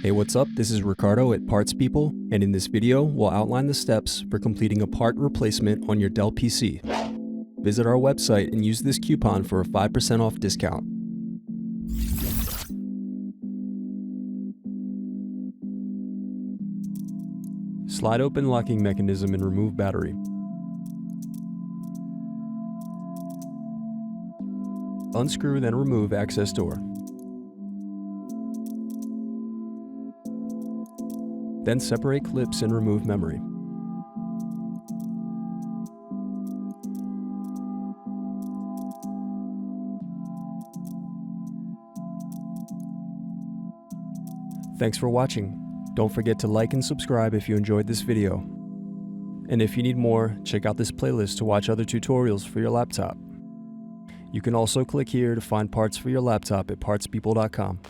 Hey, what's up? This is Ricardo at Parts People, and in this video, we'll outline the steps for completing a part replacement on your Dell PC. Visit our website and use this coupon for a 5% off discount. Slide open locking mechanism and remove battery. Unscrew then remove access door. Then separate clips and remove memory. Thanks for watching. Don't forget to like and subscribe if you enjoyed this video. And if you need more, check out this playlist to watch other tutorials for your laptop. You can also click here to find parts for your laptop at partspeople.com.